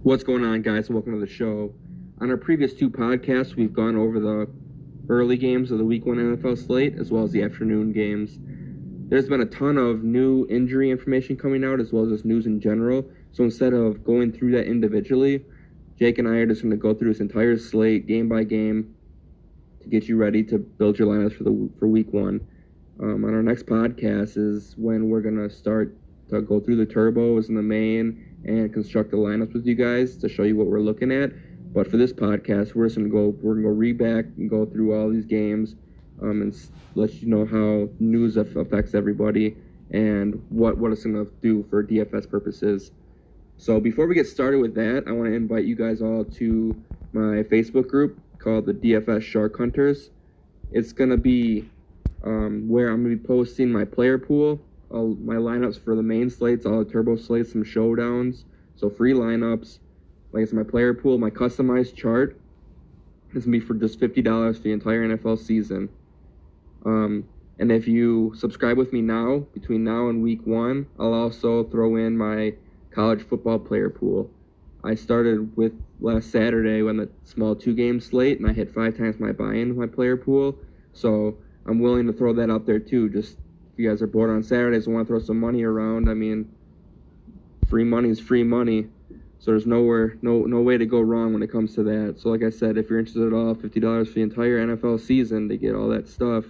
What's going on, guys? Welcome to the show. On our previous two podcasts, we've gone over the early games of the Week 1 NFL slate, as well as the afternoon games. There's been a ton of new injury information coming out, as well as just news in general. So instead of going through that individually, Jake and I are just going to go through this entire slate, game by game, to get you ready to build your lineups for Week 1. On our next podcast is when we're going to start to go through the turbos and the main and construct the lineups with you guys to show you what we're looking at. But for this podcast, we're going to go read back and go through all these games and let you know how news affects everybody and what it's going to do for DFS purposes. So before we get started with that, I want to invite you guys all to my Facebook group called the DFS Shark Hunters. It's going to be where I'm going to be posting my player pool, my lineups for the main slates, all the turbo slates, some showdowns, so free lineups. Like it's my player pool, my customized chart. It's going to be for just $50 for the entire NFL season. And if you subscribe with me now, between now and Week 1, I'll also throw in my college football player pool. I started with last Saturday when the small 2-game slate, and I hit 5 times my buy-in with my player pool. So I'm willing to throw that out there too. Just if you guys are bored on Saturdays and want to throw some money around, I mean, free money is free money. So there's no way to go wrong when it comes to that. So like I said, if you're interested at all, $50 for the entire NFL season to get all that stuff,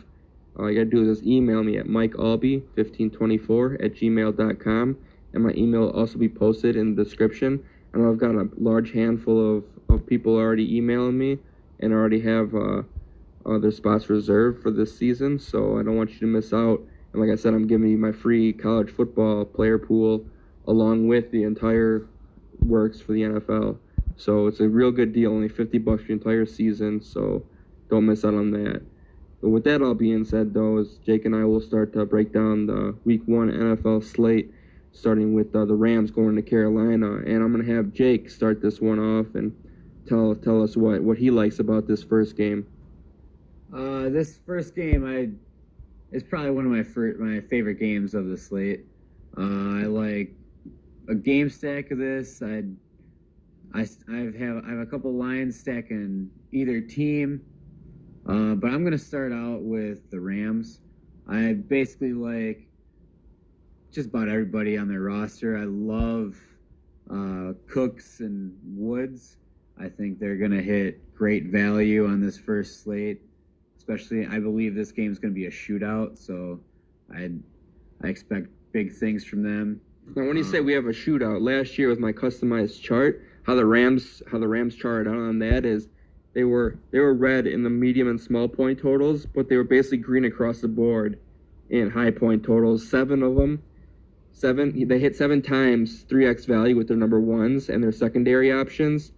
all you got to do is just email me at mikealby1524@gmail.com, and my email will also be posted in the description. I know I've got a large handful of people already emailing me and already have their spots reserved for this season, so I don't want you to miss out. And like I said, I'm giving you my free college football player pool along with the entire works for the NFL. So it's a real good deal, only $50 for the entire season, so don't miss out on that. But with that all being said, though, is Jake and I will start to break down the Week 1 NFL slate, starting with the Rams going to Carolina. And I'm going to have Jake start this one off and tell us what he likes about this first game. This first game is probably one of my favorite games of the slate. I like a game stack of this. I have a couple lines stacking either team, but I'm gonna start out with the Rams. I basically like just about everybody on their roster. I love Cooks and Woods. I think they're gonna hit great value on this first slate. Especially, I believe this game is going to be a shootout, so I expect big things from them. Now, when you say we have a shootout, last year with my customized chart, how the Rams charted out on that is they were red in the medium and small point totals, but they were basically green across the board in high point totals. 7 of them, they hit 7 times 3x value with their number ones and their secondary options.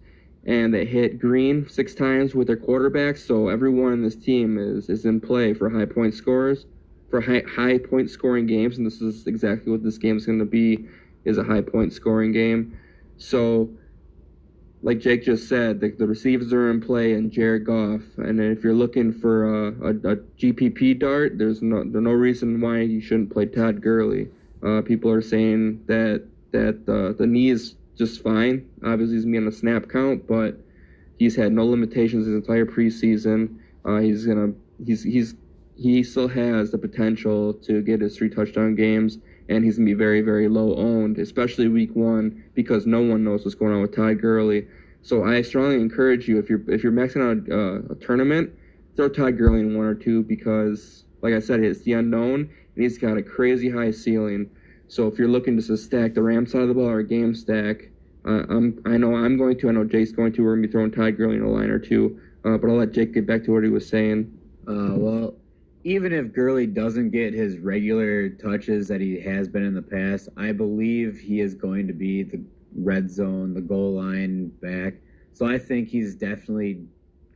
And they hit green 6 times with their quarterbacks, so everyone in this team is in play for high point scorers, for high point scoring games, and this is exactly what this game is going to be, is a high point scoring game. So, like Jake just said, the receivers are in play and Jared Goff, and if you're looking for a GPP dart, there's no reason why you shouldn't play Todd Gurley. People are saying that the knee is just fine. Obviously, he's going to be on a snap count, but he's had no limitations his entire preseason. He still has the potential to get his 3 touchdown games, and he's going to be very, very low owned, especially Week 1, because no one knows what's going on with Todd Gurley. So I strongly encourage you, if you're maxing out a tournament, throw Todd Gurley in 1 or 2, because, like I said, it's the unknown, and he's got a crazy high ceiling. So if you're looking just to stack the Rams side of the ball or a game stack, I know Jake's going to. We're going to be throwing Todd Gurley in a line or 2, but I'll let Jake get back to what he was saying. Well, even if Gurley doesn't get his regular touches that he has been in the past, I believe he is going to be the red zone, the goal line back. So I think he's definitely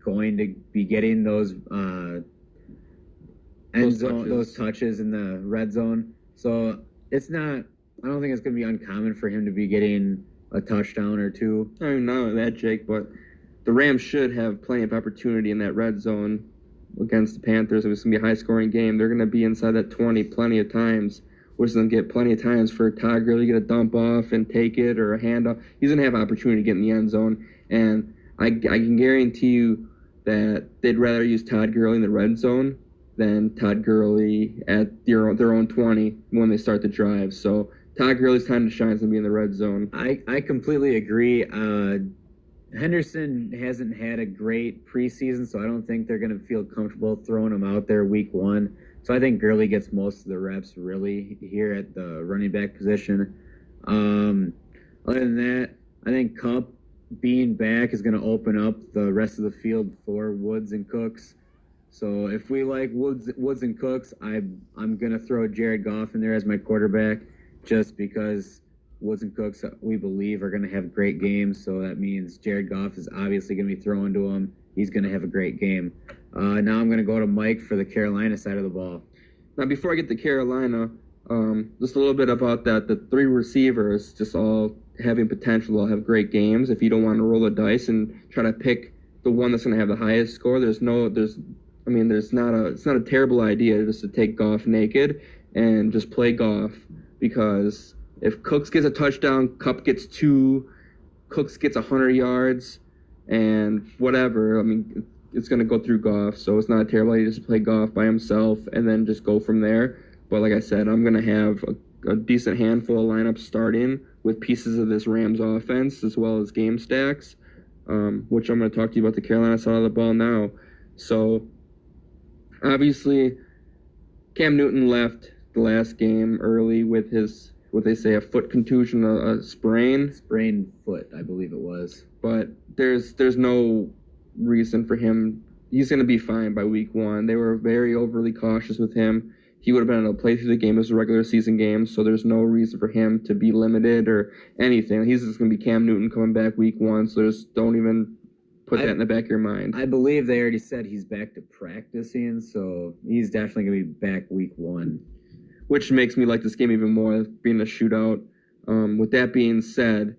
going to be getting those touches in the red zone. So I don't think it's going to be uncommon for him to be getting a touchdown or 2. I don't know that, Jake, but the Rams should have plenty of opportunity in that red zone against the Panthers. If it's going to be a high-scoring game, they're going to be inside that 20 plenty of times which is going to get plenty of times for Todd Gurley to get a dump off and take it or a handoff. He's going to have opportunity to get in the end zone, and I can guarantee you that they'd rather use Todd Gurley in the red zone than Todd Gurley at their own 20 when they start the drive. So Todd Gurley's time to shine is going to be in the red zone. I completely agree. Henderson hasn't had a great preseason, so I don't think they're going to feel comfortable throwing him out there week 1. So I think Gurley gets most of the reps really here at the running back position. Other than that, I think Kupp being back is going to open up the rest of the field for Woods and Cooks. So if we like Woods and Cooks, I'm going to throw Jared Goff in there as my quarterback just because Woods and Cooks, we believe, are going to have great games. So that means Jared Goff is obviously going to be throwing to him. He's going to have a great game. Now I'm going to go to Mike for the Carolina side of the ball. Now, before I get to Carolina, just a little bit about that. The 3 receivers just all having potential. They'll have great games. If you don't want to roll the dice and try to pick the one that's going to have the highest score, it's not a terrible idea just to take Goff naked and just play Goff, because if Cooks gets a touchdown, Kupp gets 2, Cooks gets 100 yards, and whatever, it's going to go through Goff, so it's not a terrible idea to just play Goff by himself and then just go from there. But like I said, I'm going to have a decent handful of lineups starting with pieces of this Rams offense as well as game stacks, which I'm going to talk to you about the Carolina side of the ball now. So, obviously, Cam Newton left the last game early with his, what they say, a foot contusion, a sprained foot, I believe it was. But there's no reason for him. He's going to be fine by week 1. They were very overly cautious with him. He would have been able to play through the game as a regular season game, so there's no reason for him to be limited or anything. He's just going to be Cam Newton coming back week 1, so just don't even put that in the back of your mind. I believe they already said he's back to practicing, so he's definitely going to be back week 1. Which makes me like this game even more, being a shootout. With that being said,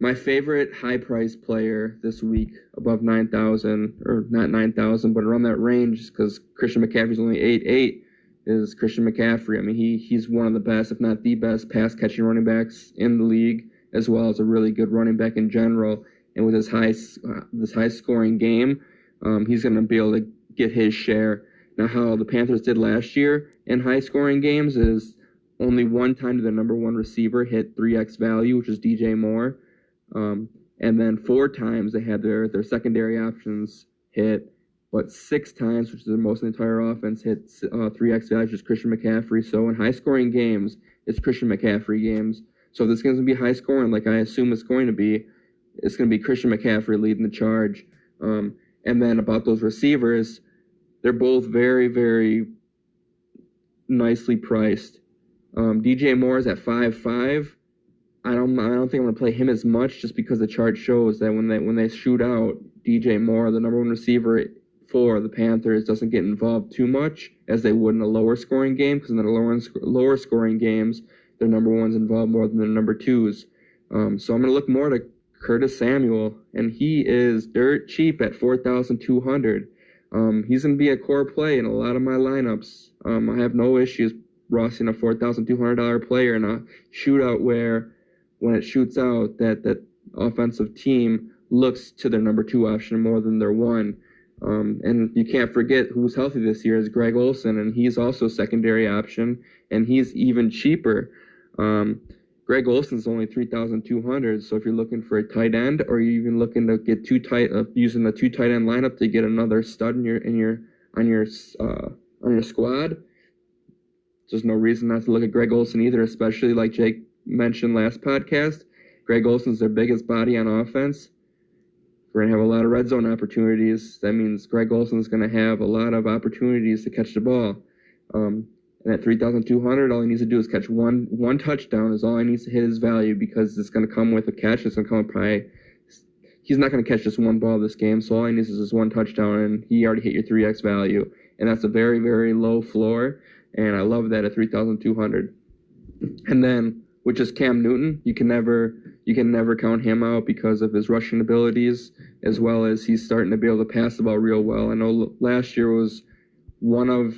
my favorite high-priced player this week, above 9,000, or not 9,000, but around that range, because Christian McCaffrey's only 8.8, is Christian McCaffrey. he's one of the best, if not the best, pass-catching running backs in the league, as well as a really good running back in general. And with his high-scoring game, he's going to be able to get his share. Now, how the Panthers did last year in high-scoring games is only one time did the number 1 receiver hit 3x value, which is DJ Moore. And then 4 times they had their secondary options hit, but 6 times, which is the most in the entire offense, hit 3x value, which is Christian McCaffrey. So in high-scoring games, it's Christian McCaffrey games. So if this game's going to be high-scoring, like I assume it's going to be, it's going to be Christian McCaffrey leading the charge. And then about those receivers, they're both very, very nicely priced. DJ Moore is at 5.5. I don't think I'm going to play him as much, just because the chart shows that when they shoot out, DJ Moore, the number 1 receiver for the Panthers, doesn't get involved too much as they would in a lower scoring game, because in the lower scoring games, their number 1's involved more than their number 2's. So I'm going to look more to Curtis Samuel, and he is dirt cheap at 4,200. He's going to be a core play in a lot of my lineups. I have no issues rossing a $4,200 player in a shootout where, when it shoots out, that offensive team looks to their number 2 option more than their 1. And you can't forget who's healthy this year is Greg Olsen, and he's also a secondary option, and he's even cheaper. Greg Olsen's only 3,200, so if you're looking for a tight end, or you're even looking to get using the 2 tight end lineup to get another stud on your squad, there's no reason not to look at Greg Olsen either, especially like Jake mentioned last podcast. Greg Olsen's their biggest body on offense. We're going to have a lot of red zone opportunities. That means Greg Olsen's going to have a lot of opportunities to catch the ball. And at 3,200, all he needs to do is catch one touchdown is all he needs to hit his value, because it's going to come with a catch. It's going to come with probably, he's not going to catch just one ball this game, so all he needs is just one touchdown, and he already hit your 3x value. And that's a very, very low floor, and I love that at 3,200. And then with just Cam Newton, you can never count him out because of his rushing abilities, as well as he's starting to be able to pass the ball real well. I know last year was one of,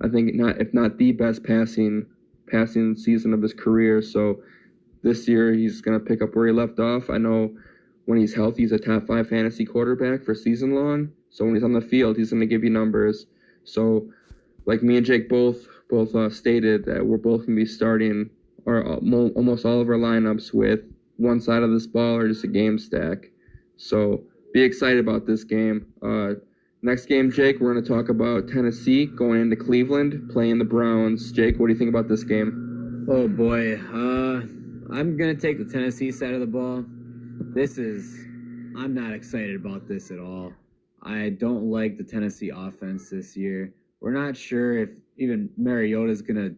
I think, if not the best passing passing season of his career. So this year he's going to pick up where he left off. I know when he's healthy, he's a top 5 fantasy quarterback for season long. So when he's on the field, he's going to give you numbers. So like me and Jake both stated that we're both going to be starting almost all of our lineups with one side of this ball or just a game stack. So be excited about this game. Next game, Jake, we're going to talk about Tennessee going into Cleveland, playing the Browns. Jake, what do you think about this game? Oh, boy. I'm going to take the Tennessee side of the ball. I'm not excited about this at all. I don't like the Tennessee offense this year. We're not sure if even Mariota's going to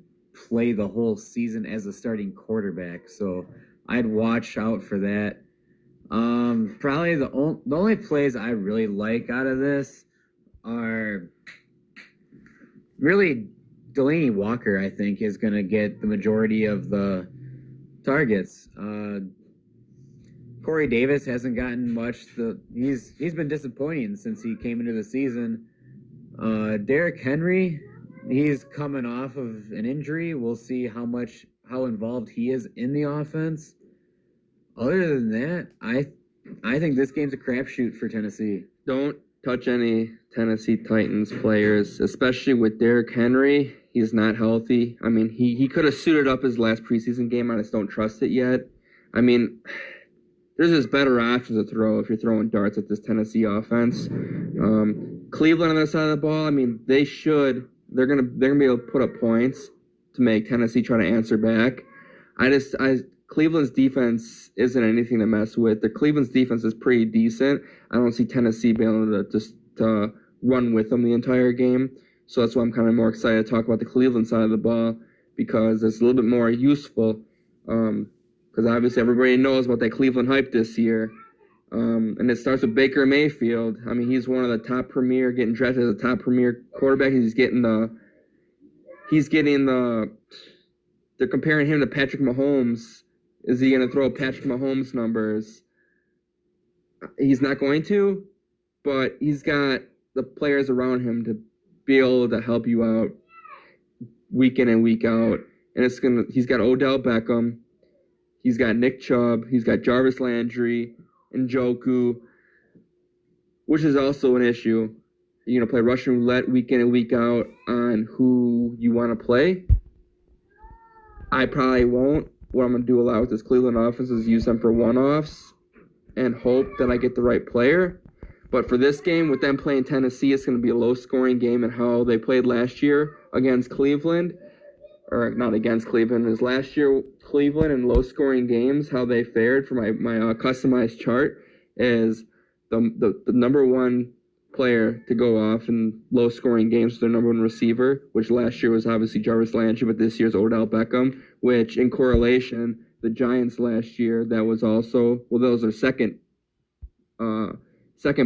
play the whole season as a starting quarterback, so I'd watch out for that. Probably the only plays I really like out of this are really Delaney Walker. I think is going to get the majority of the targets. Corey Davis hasn't gotten much. He's been disappointing since he came into the season. Derrick Henry, he's coming off of an injury. We'll see how involved he is in the offense. Other than that, I think this game's a crapshoot for Tennessee. Don't touch any Tennessee Titans players, especially with Derrick Henry. He's not healthy. I mean, he could have suited up his last preseason game. I just don't trust it yet. I mean, there's just better options to throw if you're throwing darts at this Tennessee offense. Cleveland on the side of the ball, I mean, they're gonna be able to put up points to make Tennessee try to answer back. Cleveland's defense isn't anything to mess with. Cleveland's defense is pretty decent. I don't see Tennessee being able to just run with them the entire game. So that's why I'm kind of more excited to talk about the Cleveland side of the ball, because it's a little bit more useful. Because obviously everybody knows about that Cleveland hype this year. And it starts with Baker Mayfield. I mean, he's one of the top premier, getting drafted as a top premier quarterback. They're comparing him to Patrick Mahomes. Is he going to throw Patrick Mahomes numbers? He's not going to, but he's got the players around him to be able to help you out week in and week out. And he's got Odell Beckham. He's got Nick Chubb. He's got Jarvis Landry, Njoku, which is also an issue. You're going to play Russian roulette week in and week out on who you want to play. I probably won't. What I'm going to do a lot with this Cleveland offense is use them for one-offs and hope that I get the right player. But for this game, with them playing Tennessee, it's going to be a low-scoring game, and how they played last year against Cleveland, or not against Cleveland, is last year Cleveland in low-scoring games, how they fared for my customized chart is the number one player to go off in low-scoring games, their number one receiver, which last year was obviously Jarvis Landry, but this year's Odell Beckham, which in correlation, the Giants last year, that was also, well, that was their second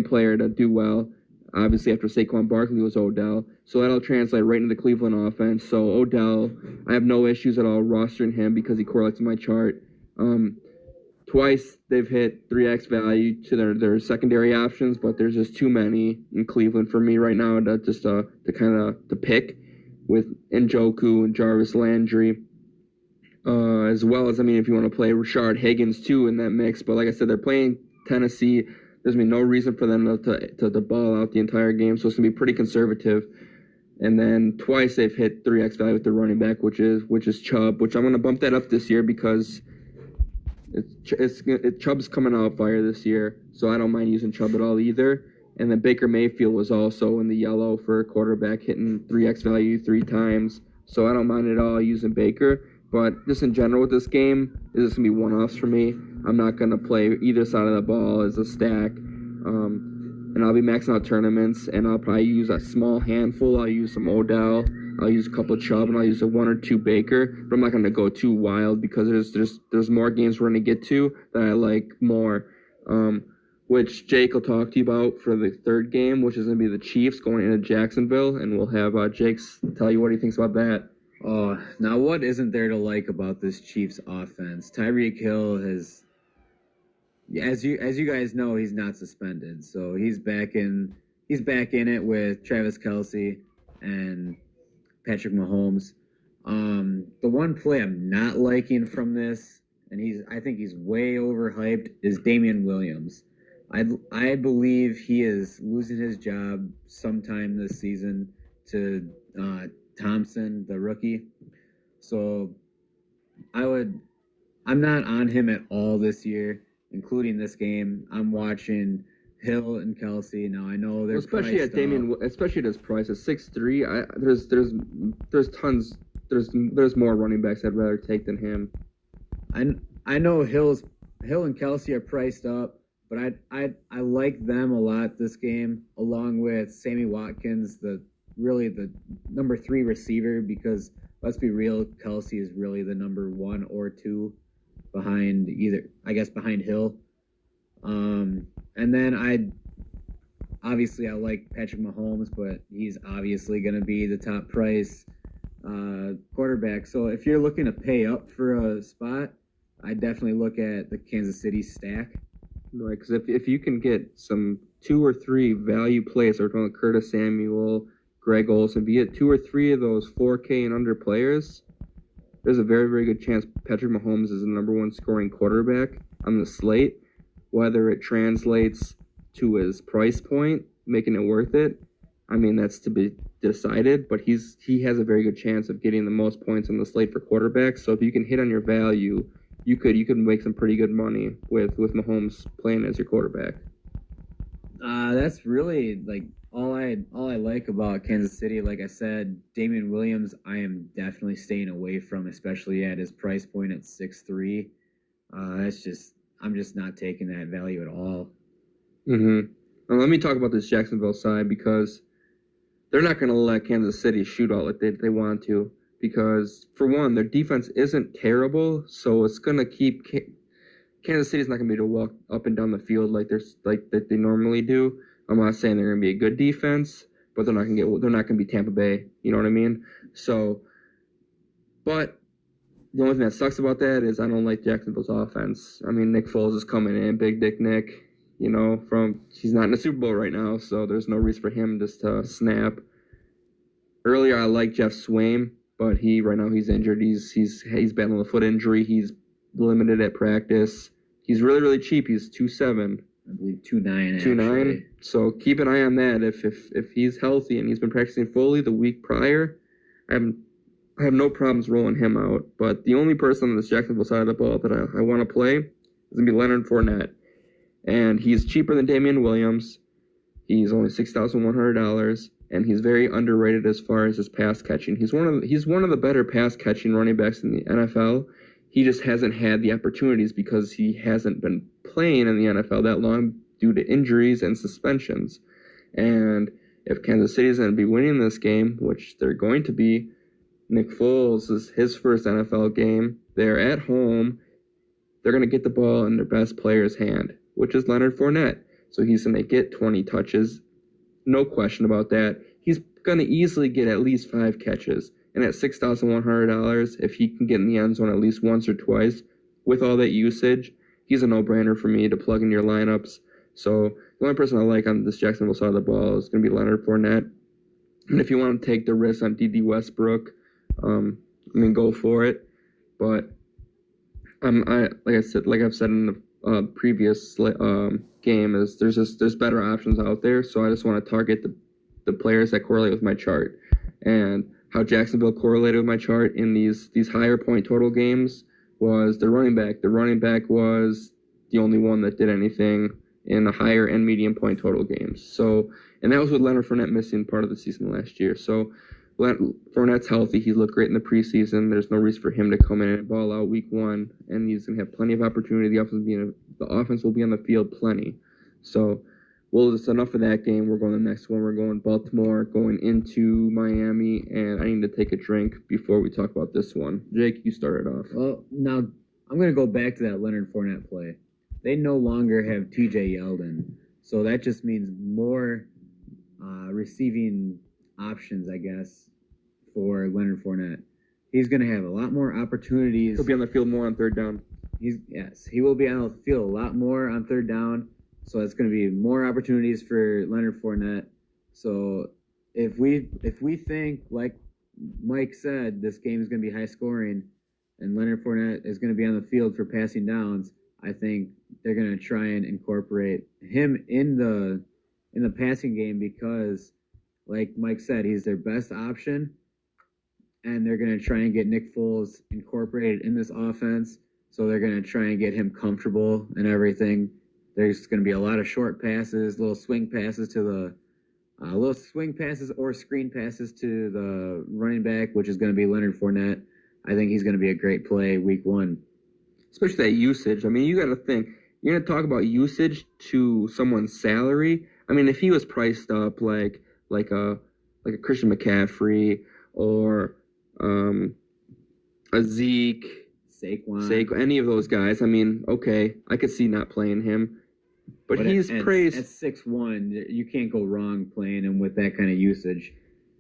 player to do well. Obviously, after Saquon Barkley was Odell. So that'll translate right into the Cleveland offense. So Odell, I have no issues at all rostering him because he correlates in my chart. Twice they've hit 3x value to their secondary options, but there's just too many in Cleveland for me right now to pick with Njoku and Jarvis Landry. As well as, I mean, if you want to play Rashard Higgins too in that mix. But like I said, they're playing Tennessee. There's going to be no reason for them to ball out the entire game, so it's going to be pretty conservative. And then twice they've hit 3x value with their running back, which is Chubb, which I'm going to bump that up this year because Chubb's coming out fire this year, so I don't mind using Chubb at all either. And then Baker Mayfield was also in the yellow for a quarterback, hitting 3x value 3 times, so I don't mind at all using Baker. But just in general with this game, this is going to be one-offs for me. I'm not going to play either side of the ball as a stack. And I'll be maxing out tournaments, and I'll probably use a small handful. I'll use some Odell. I'll use a couple of Chubb, and I'll use a 1 or 2 Baker. But I'm not going to go too wild because there's more games we're going to get to that I like more, which Jake will talk to you about for the third game, which is going to be the Chiefs going into Jacksonville, and we'll have Jake tell you what he thinks about that. Oh, now what isn't there to like about this Chiefs offense? Tyreek Hill has, as you guys know, he's not suspended, so he's back in it with Travis Kelce and Patrick Mahomes. The one play I'm not liking from this, and I think he's way overhyped, is Damian Williams. I believe he is losing his job sometime this season to Thompson, the rookie. So I would I'm not on him at all this year, including this game. I'm watching Hill and Kelsey. Now I know they're especially at Damian, especially at his price at 6'3". There's tons. There's more running backs I'd rather take than him. I know Hill and Kelsey are priced up, but I like them a lot this game, along with Sammy Watkins, the number 3 receiver, because let's be real, Kelsey is really the number 1 or 2 behind Hill. And then I like Patrick Mahomes, but he's obviously going to be the top price quarterback. So if you're looking to pay up for a spot, I definitely look at the Kansas City stack. Right, because if you can get some 2 or 3 value plays, or talking Curtis Samuel, Greg Olsen, if you get 2 or 3 of those 4K and under players, there's a very, very good chance Patrick Mahomes is the number 1 scoring quarterback on the slate. Whether it translates to his price point, making it worth it, I mean, that's to be decided, but he has a very good chance of getting the most points on the slate for quarterbacks. So if you can hit on your value, you could make some pretty good money with Mahomes playing as your quarterback. That's really like all I like about Kansas City. Like I said, Damian Williams, I am definitely staying away from, especially at his price point at 6'3". I'm just not taking that value at all. Mm-hmm. Now let me talk about this Jacksonville side, because they're not going to let Kansas City shoot out like they want to. Because, for one, their defense isn't terrible, so it's going to keep Kansas City's not going to be able to walk up and down the field like they normally do. I'm not saying they're going to be a good defense, but they're not going to be Tampa Bay. You know what I mean? So, but the only thing that sucks about that is I don't like Jacksonville's offense. I mean, Nick Foles is coming in, Big Dick Nick. You know, he's not in the Super Bowl right now, so there's no reason for him just to snap. Earlier, I liked Jeff Swaim, but right now he's injured. He's battling a foot injury. He's limited at practice. He's really, really cheap. He's 2.7. I believe 2.9. 2.9. So keep an eye on that. If he's healthy and he's been practicing fully the week prior, I have no problems rolling him out. But the only person on this Jacksonville side of the ball that I want to play is going to be Leonard Fournette. And he's cheaper than Damian Williams. He's only $6,100, and he's very underrated as far as his pass catching. He's one of the better pass catching running backs in the NFL. He just hasn't had the opportunities because he hasn't been playing in the NFL that long due to injuries and suspensions. And if Kansas City is going to be winning this game, which they're going to be, Nick Foles is his first NFL game. They're at home. They're going to get the ball in their best player's hand, which is Leonard Fournette. So he's going to get 20 touches. No question about that. He's going to easily get at least 5 catches. And at $6,100, if he can get in the end zone at least once or twice with all that usage, he's a no-brainer for me to plug in your lineups. So the only person I like on this Jacksonville side of the ball is going to be Leonard Fournette. And if you want to take the risk on D.D. Westbrook, go for it. But like I've said in the previous game, is there's better options out there. So I just want to target the players that correlate with my chart. And how Jacksonville correlated with my chart in these higher point total games was the running back. The running back was the only one that did anything in the higher and medium point total games. So, and that was with Leonard Fournette missing part of the season last year. So Fournette's healthy. He looked great in the preseason. There's no reason for him to come in and ball out week 1, and he's going to have plenty of opportunity. The offense will be on the field plenty. So, it's enough of that game. We're going to the next one. We're going Baltimore, going into Miami, and I need to take a drink before we talk about this one. Jake, you start it off. Well, now I'm going to go back to that Leonard Fournette play. They no longer have T.J. Yeldon, so that just means more receiving options, I guess, for Leonard Fournette. He's going to have a lot more opportunities. He'll be on the field more on third down. He will be on the field a lot more on third down. So it's going to be more opportunities for Leonard Fournette. So if we think like Mike said, this game is going to be high scoring, and Leonard Fournette is going to be on the field for passing downs. I think they're going to try and incorporate him in the passing game because, like Mike said, he's their best option, and they're going to try and get Nick Foles incorporated in this offense. So they're going to try and get him comfortable and everything. There's going to be a lot of short passes, little swing passes or screen passes to the running back, which is going to be Leonard Fournette. I think he's going to be a great play week 1. Especially that usage. I mean, you got to think, you're going to talk about usage to someone's salary. I mean, if he was priced up like a Christian McCaffrey or a Zeke, Saquon, any of those guys, I mean, okay, I could see not playing him. But he's praised. At 6'1", you can't go wrong playing him with that kind of usage.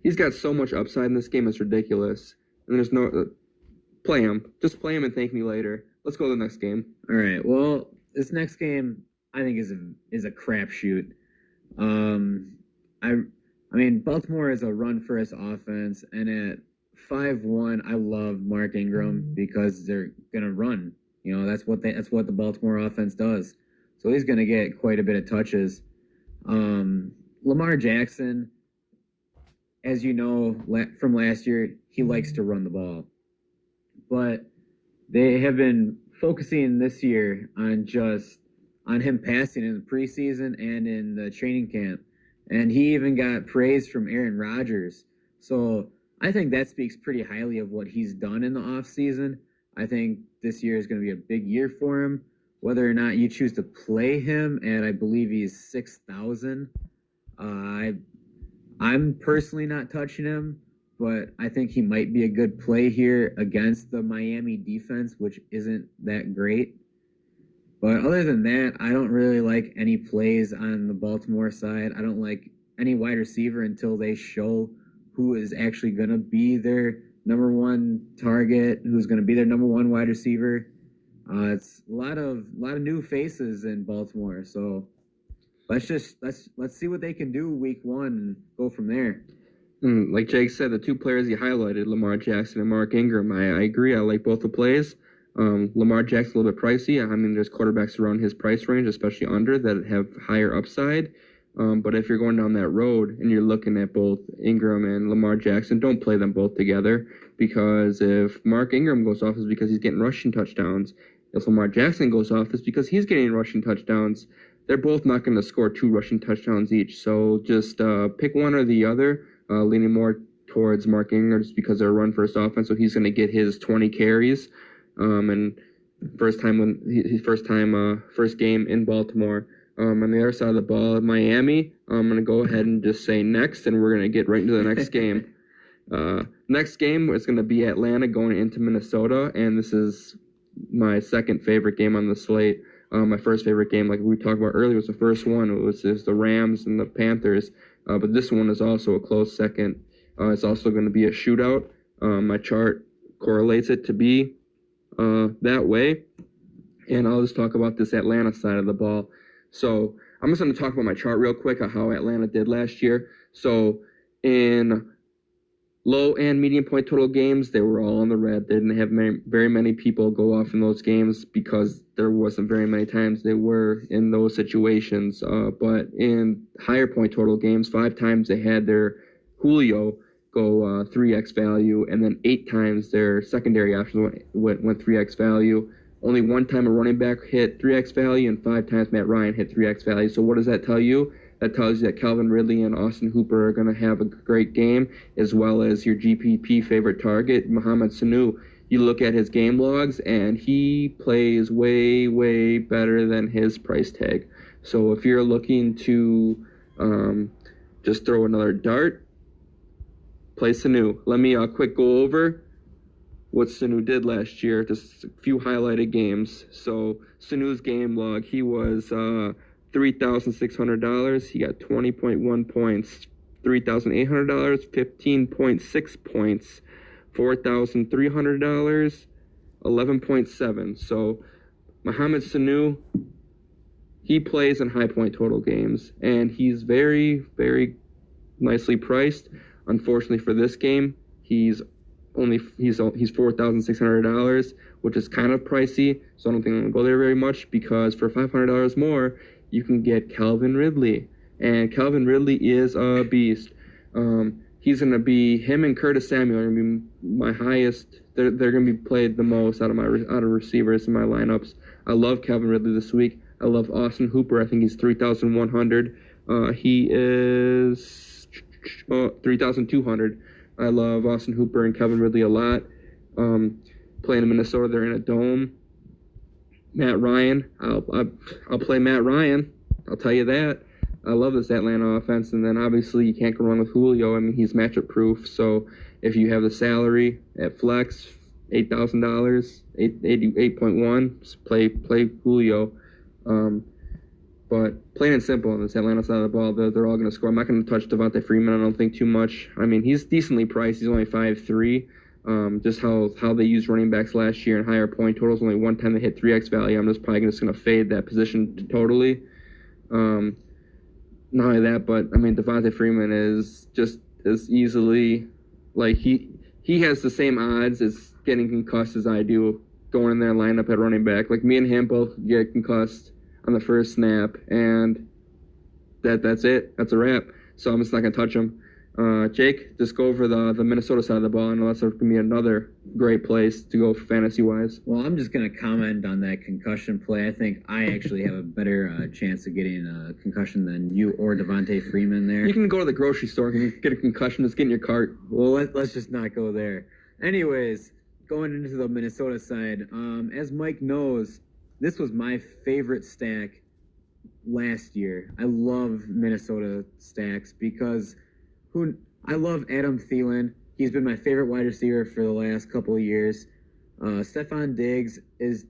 He's got so much upside in this game, it's ridiculous. And there's no... play him. Just play him and thank me later. Let's go to the next game. All right. Well, this next game, I think, is a crapshoot. I mean, Baltimore is a run-first offense, and at 5-1, I love Mark Ingram because they're gonna run. You know, that's what the Baltimore offense does. So he's gonna get quite a bit of touches. Lamar Jackson, as you know from last year, he likes to run the ball, but they have been focusing this year on him passing in the preseason and in the training camp. And he even got praise from Aaron Rodgers. So I think that speaks pretty highly of what he's done in the offseason. I think this year is going to be a big year for him. Whether or not you choose to play him, and I believe he's 6,000. I'm personally not touching him, but I think he might be a good play here against the Miami defense, which isn't that great. But other than that, I don't really like any plays on the Baltimore side. I don't like any wide receiver until they show who is actually going to be their number one target, who's going to be their number one wide receiver. It's a lot of new faces in Baltimore. So let's see what they can do week 1 and go from there. Like Jake said, the two players he highlighted, Lamar Jackson and Mark Ingram, I agree. I like both the plays. Lamar Jackson a little bit pricey. I mean, there's quarterbacks around his price range, especially under, that have higher upside. But if you're going down that road and you're looking at both Ingram and Lamar Jackson, don't play them both together, because if Mark Ingram goes off, it's because he's getting rushing touchdowns. If Lamar Jackson goes off, it's because he's getting rushing touchdowns. They're both not going to score 2 rushing touchdowns each. So just pick one or the other, leaning more towards Mark Ingram just because they're a run-first offense, so he's going to get his 20 carries. And first game in Baltimore. On the other side of the ball, Miami, I'm going to go ahead and just say next, and we're going to get right into the next game. Next game is going to be Atlanta going into Minnesota, and this is my second favorite game on the slate. My first favorite game, like we talked about earlier, was the first one. It was the Rams and the Panthers, but this one is also a close second. It's also going to be a shootout. My chart correlates it to be that way, and I'll just talk about this Atlanta side of the ball. So I'm just going to talk about my chart real quick on how Atlanta did last year. So in low and medium point total games, they were all in the red. They didn't have very many people go off in those games because there wasn't very many times they were in those situations. But in higher point total games, 5 times they had their Julio go 3x value, and then 8 times their secondary options went 3x value. Only 1 time a running back hit 3x value, and 5 times Matt Ryan hit 3x value. So what does that tell you? That tells you that Calvin Ridley and Austin Hooper are going to have a great game, as well as your GPP favorite target, Mohamed Sanu. You look at his game logs, and he plays way, way better than his price tag. So if you're looking to just throw another dart, play Sanu. Let me quick go over what Sanu did last year, just a few highlighted games. So Sanu's game log, he was $3,600. He got 20.1 points. $3,800, 15.6 points. $4,300, 11.7. So Mohamed Sanu, he plays in high point total games, and he's very, very nicely priced. Unfortunately for this game, He's $4,600, which is kind of pricey, so I don't think I'm gonna go there very much, because for $500 more, you can get Calvin Ridley, and Calvin Ridley is a beast. He's gonna be, him and Curtis Samuel are gonna be my highest. They're gonna be played the most out of receivers in my lineups. I love Calvin Ridley this week. I love Austin Hooper. I think he's 3,100. He is 3,200. I love Austin Hooper and Calvin Ridley a lot. Playing in Minnesota, they're in a dome. Matt Ryan, I'll play Matt Ryan. I'll tell you that. I love this Atlanta offense, and then obviously you can't go wrong with Julio. I mean, he's matchup proof. So if you have the salary at flex, $8,000, 8.1, play Julio. But plain and simple on this Atlanta side of the ball, they're all going to score. I'm not going to touch Devontae Freeman, I don't think, too much. I mean, he's decently priced. He's only 5'3". Just how they used running backs last year and higher point totals, only one time they hit 3x value. I'm just probably just going to fade that position totally. Not only that, but, I mean, Devontae Freeman is just as easily, like, he has the same odds as getting concussed as I do going in their lineup at running back. Like, me and him both get concussed on the first snap, and that's it. That's a wrap. So I'm just not going to touch him. Jake, just go over the Minnesota side of the ball. I know that's going to be another great place to go for fantasy-wise. Well, I'm just going to comment on that concussion play. I think I actually have a better chance of getting a concussion than you or Devontae Freeman there. You can go to the grocery store and get a concussion. Just get in your cart. Well, let's just not go there. Anyways, going into the Minnesota side, as Mike knows, this was my favorite stack last year. I love Minnesota stacks because I love Adam Thielen. He's been my favorite wide receiver for the last couple of years. Stephon Diggs is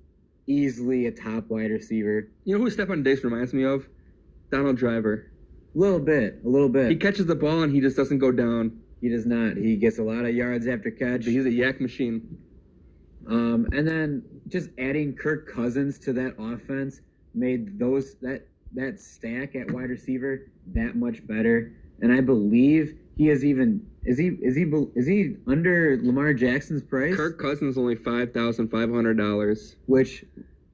easily a top wide receiver. You know who Stephon Diggs reminds me of? Donald Driver. A little bit. He catches the ball and he just doesn't go down. He does not. He gets a lot of yards after catch. But he's a yak machine. And then just adding Kirk Cousins to that offense made that stack at wide receiver that much better. And I believe he is even is he under Lamar Jackson's price? Kirk Cousins only $5,500, which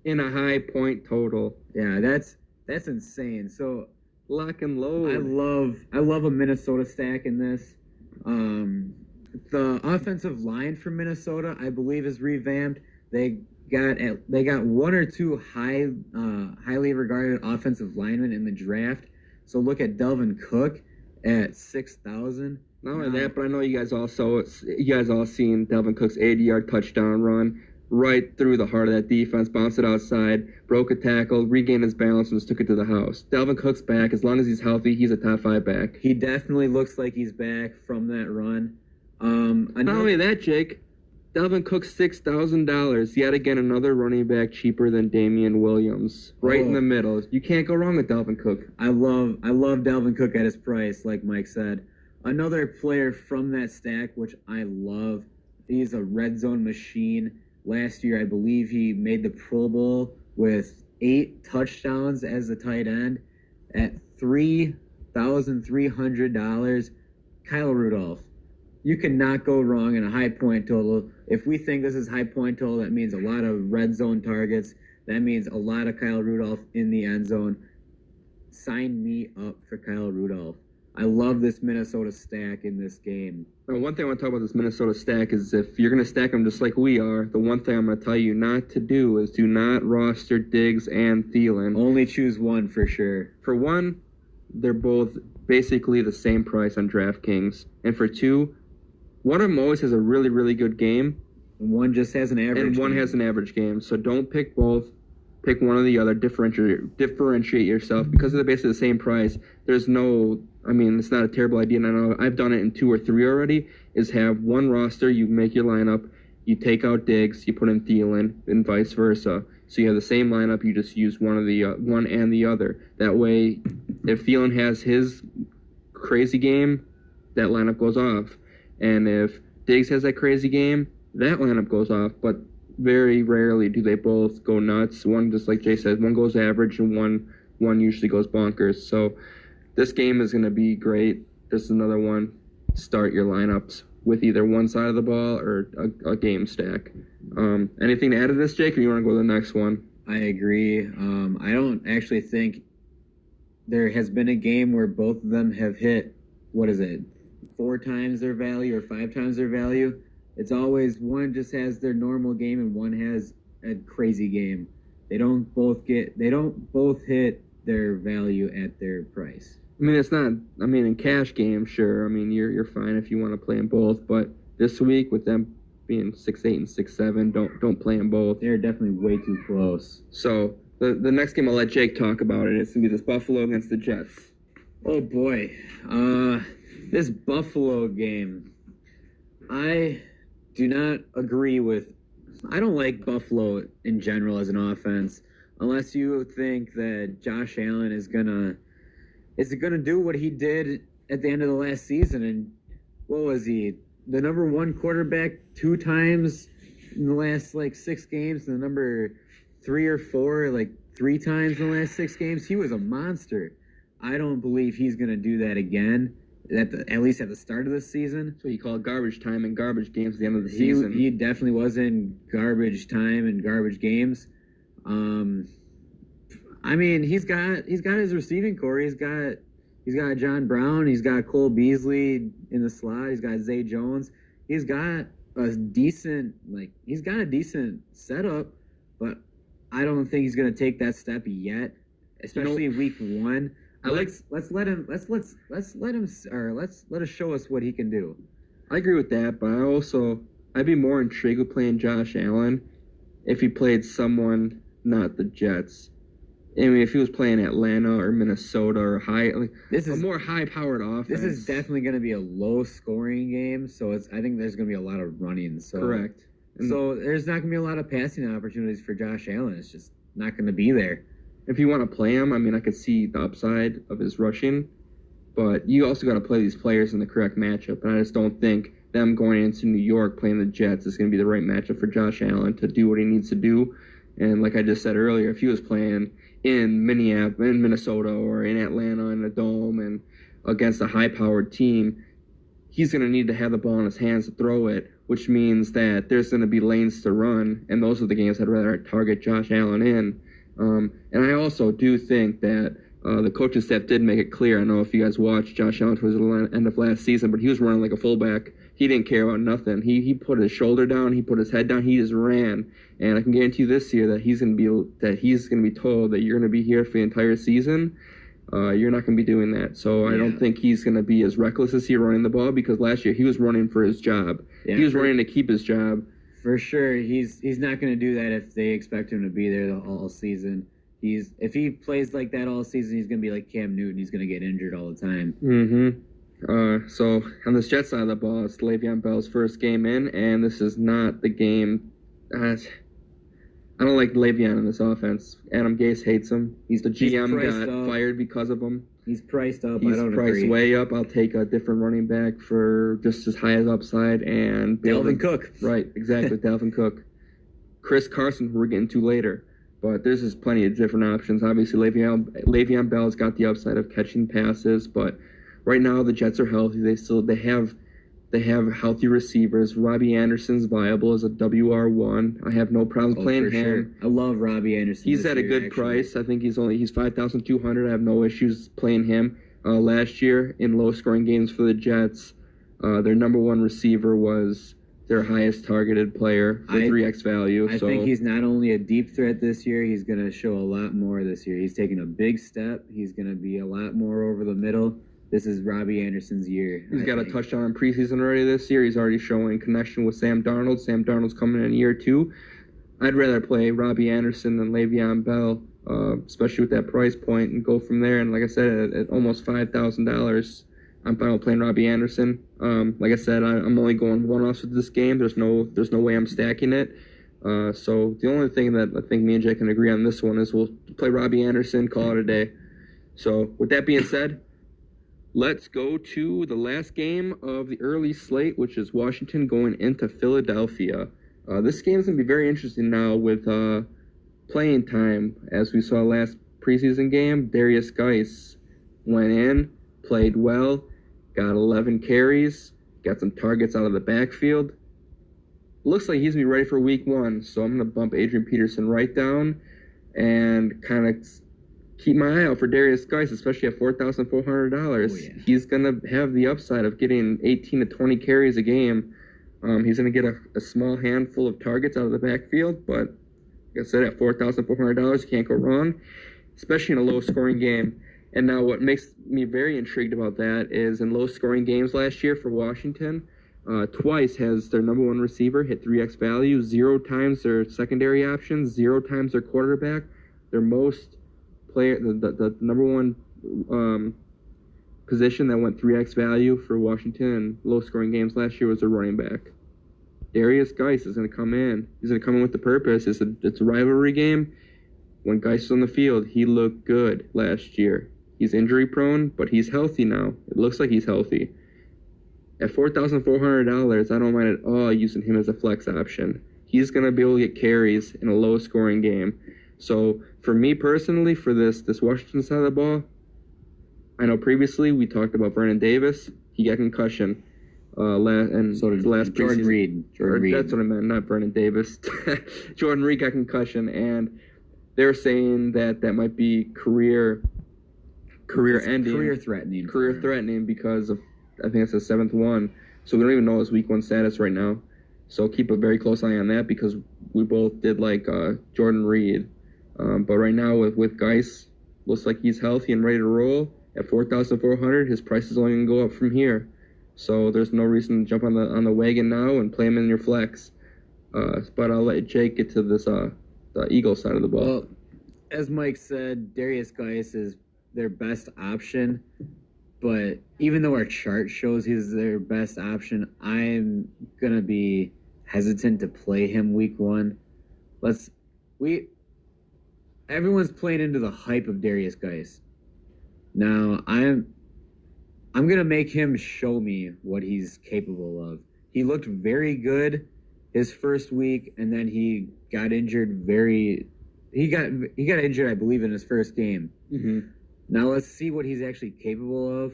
in a high point total. Yeah, that's insane. So lock and load. I love a Minnesota stack in this. The offensive line for Minnesota, I believe, is revamped. They got one or two highly regarded offensive linemen in the draft. So look at Delvin Cook at 6,000. Not only that, but I know you guys all seen Delvin Cook's 80-yard touchdown run right through the heart of that defense, bounced it outside, broke a tackle, regained his balance, and just took it to the house. Delvin Cook's back. As long as he's healthy, he's a top 5 back. He definitely looks like he's back from that run. Not only that, Jake, Delvin Cook's $6,000. Yet again, another running back cheaper than Damian Williams. Right in the middle. You can't go wrong with Delvin Cook. I love Delvin Cook at his price, like Mike said. Another player from that stack, which I love, he's a red zone machine. Last year, I believe he made the Pro Bowl with 8 touchdowns as a tight end at $3,300. Kyle Rudolph. You cannot go wrong in a high point total. If we think this is high point total, that means a lot of red zone targets. That means a lot of Kyle Rudolph in the end zone. Sign me up for Kyle Rudolph. I love this Minnesota stack in this game. Now, one thing I want to talk about this Minnesota stack is if you're going to stack them just like we are, the one thing I'm going to tell you not to do is do not roster Diggs and Thielen. Only choose one for sure. For one, they're both basically the same price on DraftKings. And for two, one of them always has a really, really good game. And one just has an average And one has an average game. So don't pick both. Pick one or the other. Differentiate yourself. Because they're basically the same price, there's no... I mean, it's not a terrible idea, and I know I've done it in 2 or 3 already, is have one roster, you make your lineup, you take out Diggs, you put in Thielen, and vice versa. So you have the same lineup, you just use one and the other. That way, if Thielen has his crazy game, that lineup goes off. And if Diggs has that crazy game, that lineup goes off. But very rarely do they both go nuts. One, just like Jay said, one goes average, and one usually goes bonkers. So this game is going to be great. This is another one. Start your lineups with either one side of the ball or a game stack. Anything to add to this, Jake, or you want to go to the next one? I agree. I don't actually think there has been a game where both of them have hit, 4 times their value or 5 times their value. It's always one just has their normal game and one has a crazy game. They don't both hit their value at their price. I mean, it's not. I mean, in cash games, sure. I mean, you're fine if you want to play them both. But this week, with them being 6-8 and 6-7, don't play them both. They're definitely way too close. So the next game, I'll let Jake talk about it. It's gonna be this Buffalo against the Jets. Oh boy, this Buffalo game, I do not agree with. I don't like Buffalo in general as an offense, unless you think that Josh Allen is gonna do what he did at the end of the last season. And what was he? The number 1 quarterback 2 times in the last 6 games, and the number 3 or 4 3 times in the last 6 games. He was a monster. I don't believe he's gonna do that again. At least at the start of the season. So you call it garbage time and garbage games at the end of the season. He definitely was in garbage time and garbage games. I mean, he's got his receiving core. He's got John Brown. He's got Cole Beasley in the slot. He's got Zay Jones. He's got a decent setup, but I don't think he's gonna take that step yet, especially in week 1. Let's let us show us what he can do. I agree with that, but I'd be more intrigued with playing Josh Allen if he played someone not the Jets. I mean, if he was playing Atlanta or Minnesota or a more high-powered offense. This is definitely going to be a low-scoring game, so I think there's going to be a lot of running. So, correct. So there's not going to be a lot of passing opportunities for Josh Allen. It's just not going to be there. If you want to play him, I mean, I could see the upside of his rushing, but you also got to play these players in the correct matchup, and I just don't think them going into New York playing the Jets is going to be the right matchup for Josh Allen to do what he needs to do. And like I just said earlier, if he was playing in Minnesota or in Atlanta in a dome and against a high-powered team, he's going to need to have the ball in his hands to throw it, which means that there's going to be lanes to run, and those are the games I'd rather target Josh Allen in. And I also do think that the coaching staff did make it clear. I don't know if you guys watched Josh Allen towards the end of last season, but he was running like a fullback. He didn't care about nothing. He put his shoulder down. He put his head down. He just ran. And I can guarantee you this year that he's going to be told that you're going to be here for the entire season. You're not going to be doing that. So I don't think he's going to be as reckless as he running the ball, because last year he was running for his job. Yeah, he was running to keep his job. For sure, he's not going to do that if they expect him to be there all season. If he plays like that all season, he's going to be like Cam Newton. He's going to get injured all the time. Mm-hmm. So on this Jets side of the ball, it's Le'Veon Bell's first game in, and this is not the game. I don't like Le'Veon in this offense. Adam Gase hates him. The GM got fired because of him. He's priced up. He's priced way up. I'll take a different running back for just as high as upside. And Dalvin Cook. Right, exactly, Dalvin Cook. Chris Carson, who we're getting to later. But there's just plenty of different options. Obviously, Le'Veon Bell's got the upside of catching passes, but right now the Jets are healthy. They have healthy receivers. Robbie Anderson's viable as a WR1. I have no problems playing him. Sure. I love Robbie Anderson. He's at a good price. I think he's $5,200. I have no issues playing him. Last year in low-scoring games for the Jets, their number 1 receiver was their highest targeted player for 3x value. I think he's not only a deep threat this year, he's going to show a lot more this year. He's taking a big step. He's going to be a lot more over the middle. This is Robbie Anderson's year. He's got a touchdown in preseason already this year. He's already showing connection with Sam Darnold. Sam Darnold's coming in year 2. I'd rather play Robbie Anderson than Le'Veon Bell, especially with that price point, and go from there. And like I said, at almost $5,000, I'm fine with playing Robbie Anderson. Like I said, I'm only going one-offs with this game. There's no way I'm stacking it. So the only thing that I think me and Jay can agree on this one is we'll play Robbie Anderson, call it a day. So with that being said, let's go to the last game of the early slate, which is Washington going into Philadelphia. This game is going to be very interesting now with playing time. As we saw last preseason game, Darius Geis went in, played well, got 11 carries, got some targets out of the backfield. Looks like he's going to be ready for week 1, so I'm going to bump Adrian Peterson right down and kind of keep my eye out for Darius Geis, especially at $4,400. Oh, yeah. He's going to have the upside of getting 18 to 20 carries a game. He's going to get a small handful of targets out of the backfield, but like I said, at $4,400, you can't go wrong, especially in a low-scoring game. And now what makes me very intrigued about that is in low-scoring games last year for Washington, twice has their number 1 receiver hit 3x value, 0 times their secondary options, 0 times their quarterback. Their most player, the number 1 position that went 3x value for Washington in low-scoring games last year was their running back. Darius Geis is going to come in. He's going to come in with the purpose. It's a rivalry game. When Geis was on the field, he looked good last year. He's injury-prone, but he's healthy now. It looks like he's healthy. At $4,400, I don't mind at all using him as a flex option. He's going to be able to get carries in a low-scoring game. So for me personally, for this Washington side of the ball, I know previously we talked about Vernon Davis. He got concussion. And so did the last Jordan Reed. That's what I meant, not Vernon Davis. Jordan Reed got concussion, and they're saying that might be career ending, career threatening because of, I think it's the 7th one. So we don't even know his week 1 status right now. So keep a very close eye on that because we both did like Jordan Reed. But right now with Geis, looks like he's healthy and ready to roll. At $4,400, his price is only going to go up from here. So there's no reason to jump on the wagon now and play him in your flex. But I'll let Jake get to this the Eagles side of the ball. Well, as Mike said, Darius Geis is their best option. But even though our chart shows he's their best option, I'm going to be hesitant to play him week 1. Everyone's playing into the hype of Darius Geis. Now, I'm going to make him show me what he's capable of. He looked very good his first week, and then he got injured he got injured, I believe, in his first game. Mm-hmm. Now let's see what he's actually capable of.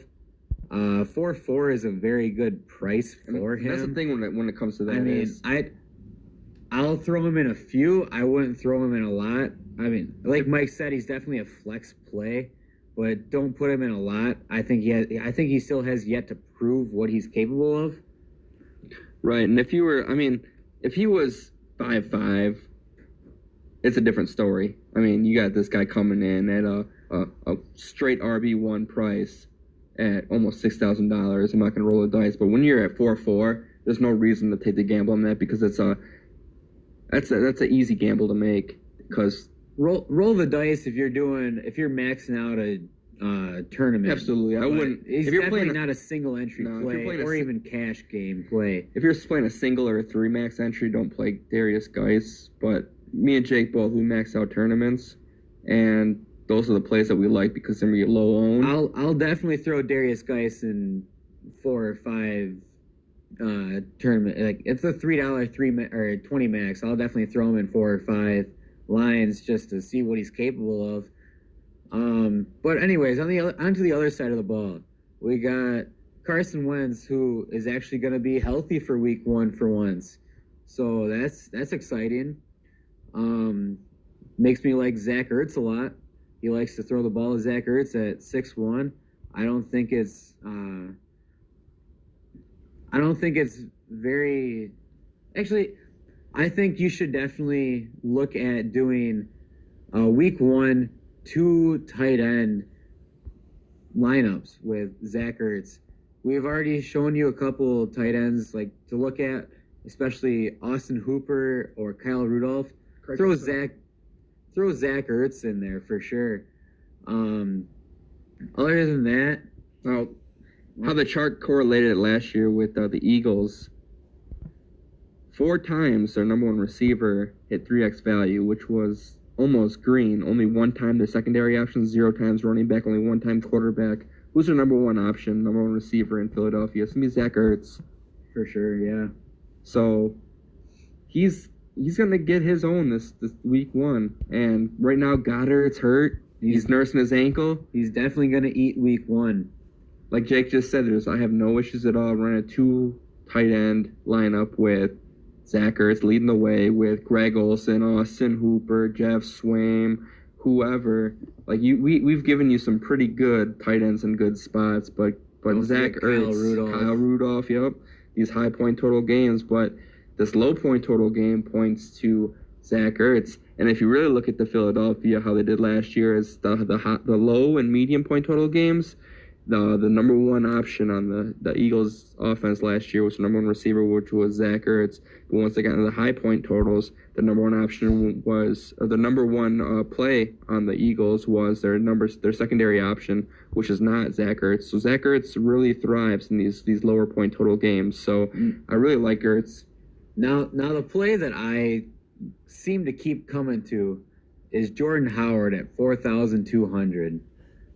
4.4 is a very good price for him. That's the thing when it comes to that. I mean, I'll throw him in a few. I wouldn't throw him in a lot. I mean, like Mike said, he's definitely a flex play, but don't put him in a lot. I think he still has yet to prove what he's capable of. Right, and if he was 5'5", it's a different story. I mean, you got this guy coming in at a straight RB1 price at almost $6,000. I'm not going to roll the dice, but when you're at 4.4, there's no reason to take the gamble on that because that's an easy gamble to make because roll the dice if you're maxing out a tournament. Absolutely, I wouldn't. He's if you're definitely not a single entry play or even cash game play. If you're playing a single or a 3 max entry, don't play Darius Geis. But me and Jake both, we max out tournaments, and those are the plays that we like because they're low owned. I'll definitely throw Darius Geis in 4 or 5 tournament. Like it's a $3 or 20 max. I'll definitely throw him in 4 or 5 lines just to see what he's capable of. But anyways, onto the other side of the ball, we got Carson Wentz, who is actually going to be healthy for week 1 for once. So that's exciting. Makes me like Zach Ertz a lot. He likes to throw the ball to Zach Ertz at 6'1". I don't think it's very. Actually, I think you should definitely look at doing week 1 2 tight end lineups with Zach Ertz. We've already shown you a couple tight ends like to look at, especially Austin Hooper or Kyle Rudolph. Throw Zach Ertz in there for sure. Other than that, how the chart correlated last year with the Eagles. 4 times their number 1 receiver hit 3x value, which was almost green. Only 1 time their secondary option, 0 times running back, only 1 time quarterback. Who's their number 1 option, number 1 receiver in Philadelphia? It's going to be Zach Ertz. For sure, yeah. So he's going to get his own this week 1. And right now, Goddard's hurt. He's nursing his ankle. He's definitely going to eat week 1. like Jake just said, I have no issues at all running a 2 tight end lineup with Zach Ertz leading the way, with Greg Olsen, Austin Hooper, Jeff Swaim, whoever. Like we've given you some pretty good tight ends in good spots, but Zach Ertz, Kyle Rudolph, yep, these high point total games, but this low point total game points to Zach Ertz. And if you really look at the Philadelphia, how they did last year is the low and medium point total games. The number one option on the Eagles offense last year was the number one receiver, which was Zach Ertz. But once they got into the high point totals, the number one option was the number one play on the Eagles was their secondary option, which is not Zach Ertz. So Zach Ertz really thrives in these lower point total games. So I really like Ertz. Now the play that I seem to keep coming to is Jordan Howard at 4,200.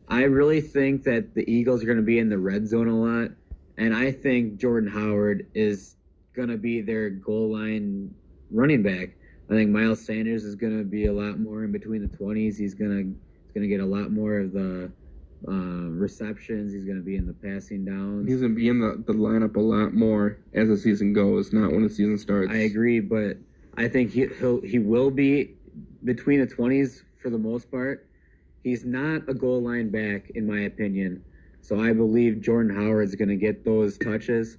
I really think that the Eagles are going to be in the red zone a lot, and I think Jordan Howard is going to be their goal line running back. I think Miles Sanders is going to be a lot more in between the 20s. He's going to get a lot more of the receptions. He's going to be in the passing downs. He's going to be in the lineup a lot more as the season goes, not when the season starts. I agree, but I think he will be between the 20s for the most part. He's not a goal line back, in my opinion. So I believe Jordan Howard's going to get those touches.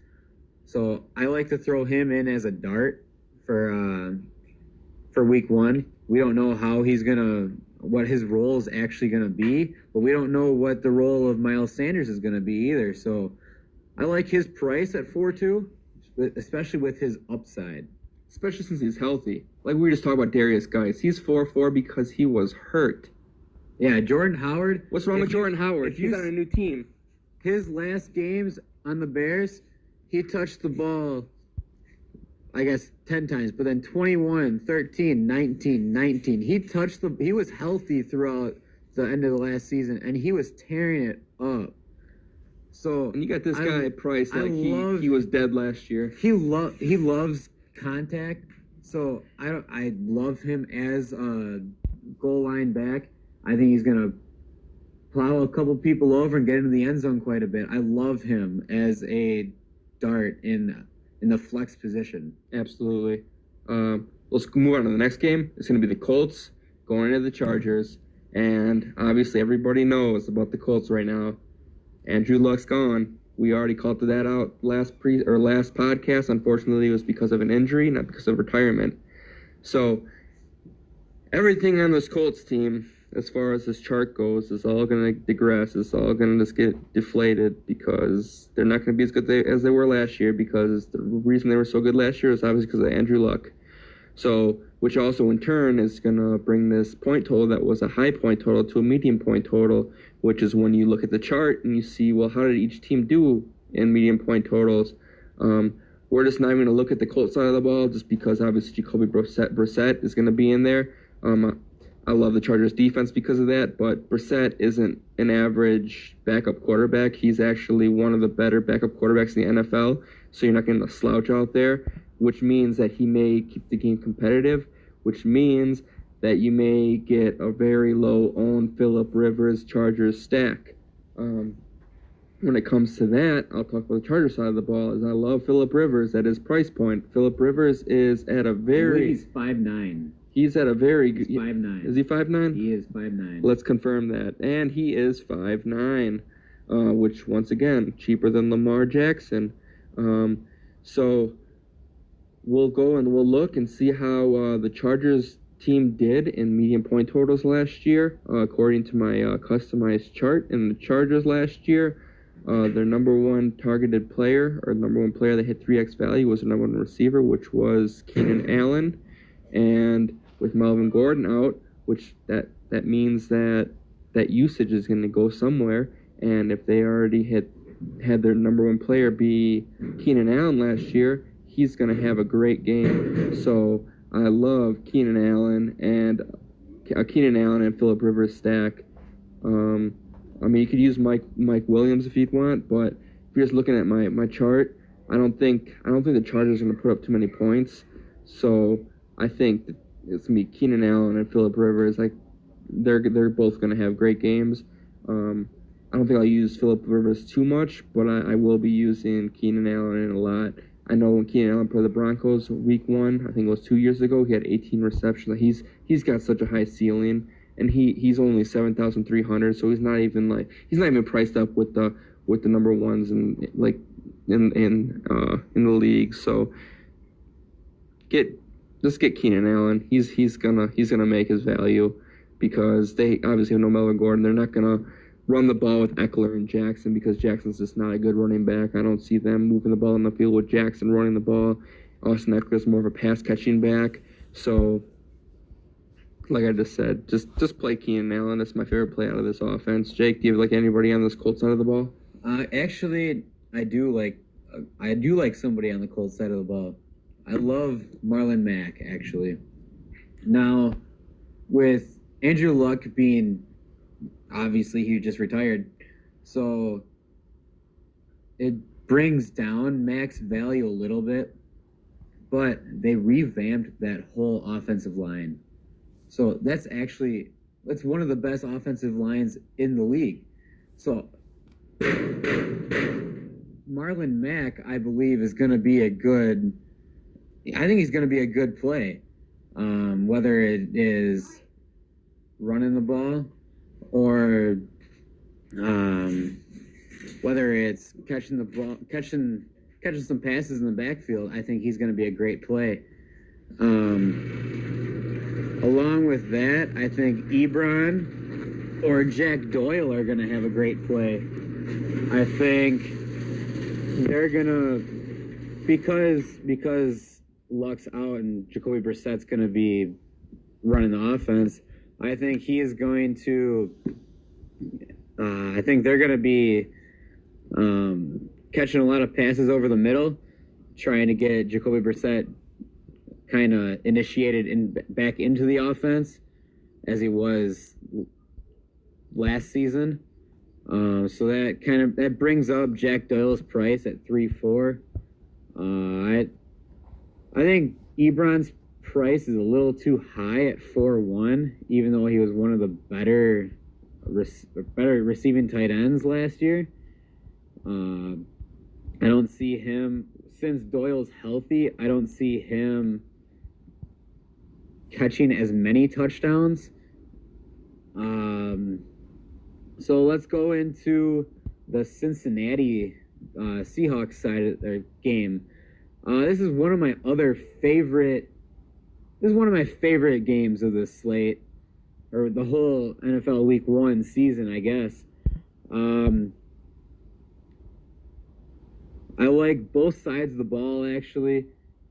So I like to throw him in as a dart for week 1. We don't know what his role is actually going to be, but we don't know what the role of Miles Sanders is going to be either. So I like his price at 4.2, especially with his upside. Especially since he's healthy. Like we were just talking about Darius Geis. He's 4.4 because he was hurt. Yeah, Jordan Howard. What's wrong with Jordan Howard? He's on a new team. His last games on the Bears, he touched the ball, I guess, 10 times, but then 21, 13, 19. He was healthy throughout the end of the last season, and he was tearing it up. So and you got this guy priced like he was dead last year. He loves contact, so I love him as a goal line back. I think he's going to plow a couple people over and get into the end zone quite a bit. I love him as a dart in the flex position. Absolutely. Let's move on to the next game. It's going to be the Colts going into the Chargers. And obviously everybody knows about the Colts right now. Andrew Luck's gone. We already called that out last podcast. Unfortunately, it was because of an injury, not because of retirement. So everything on this Colts team, as far as this chart goes, is all going to digress. It's all going to just get deflated because they're not going to be as good as they were last year, because the reason they were so good last year is obviously because of Andrew Luck. So, which also in turn is going to bring this point total that was a high point total to a medium point total, which is when you look at the chart and you see, well, how did each team do in medium point totals? We're just not even going to look at the Colts side of the ball just because obviously Jacoby Brissett is going to be in there. I love the Chargers defense because of that, but Brissett isn't an average backup quarterback. He's actually one of the better backup quarterbacks in the NFL, so you're not getting a slouch out there, which means that he may keep the game competitive, which means that you may get a very low-owned Phillip Rivers Chargers stack. When it comes to that, I'll talk about the Chargers side of the ball, is I love Phillip Rivers at his price point. Phillip Rivers is at a very... He's 5'9". He's at a very good... He's 5'9". Is he 5'9"? He is 5'9". Let's confirm that. And he is 5'9", which, once again, cheaper than Lamar Jackson. So we'll go and we'll look and see how the Chargers team did in medium point totals last year. According to my customized chart, in the Chargers last year, their number one targeted player, or number one player that hit 3x value, was their number one receiver, which was Keenan Allen. And with Melvin Gordon out, which that means that usage is going to go somewhere. And if they already had their number one player be Keenan Allen last year, he's going to have a great game. So I love Keenan Allen and Phillip Rivers stack. I mean, you could use Mike Williams if you'd want, but if you're just looking at my chart, I don't think the Chargers are going to put up too many points. So I think that it's going to be Keenan Allen and Phillip Rivers. Like they're both going to have great games. I don't think I'll use Phillip Rivers too much, but I will be using Keenan Allen in a lot. I know when Keenan Allen played the Broncos week 1, I think it was 2 years ago, he had 18 receptions. He's got such a high ceiling, and he's only 7,300, so he's not even priced up with the number ones in the league. So just get Keenan Allen. He's gonna make his value because they obviously have no Melvin Gordon. They're not gonna run the ball with Eckler and Jackson because Jackson's just not a good running back. I don't see them moving the ball in the field with Jackson running the ball. Austin Eckler's more of a pass-catching back. So, like I just said, just play Keenan Allen. That's my favorite play out of this offense. Jake, do you have anybody on this Colts side of the ball? Actually, I do like somebody on the Colts side of the ball. I love Marlon Mack, actually. Now, with Andrew Luck being... Obviously, he just retired, so it brings down Mac's value a little bit, but they revamped that whole offensive line. So that's one of the best offensive lines in the league. So Marlon Mack, I believe, is going to be I think he's going to be a good play, whether it is running the ball or whether it's catching the ball, catching some passes in the backfield. I think he's going to be a great play. Along with that, I think Ebron or Jack Doyle are going to have a great play. I think they're going to, because Luck's out and Jacoby Brissett's going to be running the offense, I think he is going to. I think they're going to be catching a lot of passes over the middle, trying to get Jacoby Brissett kind of initiated back into the offense as he was last season. So that brings up Jack Doyle's price at 3.4. I think Ebron's price is a little too high at 4.1, even though he was one of the better receiving tight ends last year. I don't see him, since Doyle's healthy, I don't see him catching as many touchdowns. So let's go into the Cincinnati Seahawks side of their game. This is one of my favorite games of the slate, or the whole NFL Week 1 season, I guess. I like both sides of the ball, actually.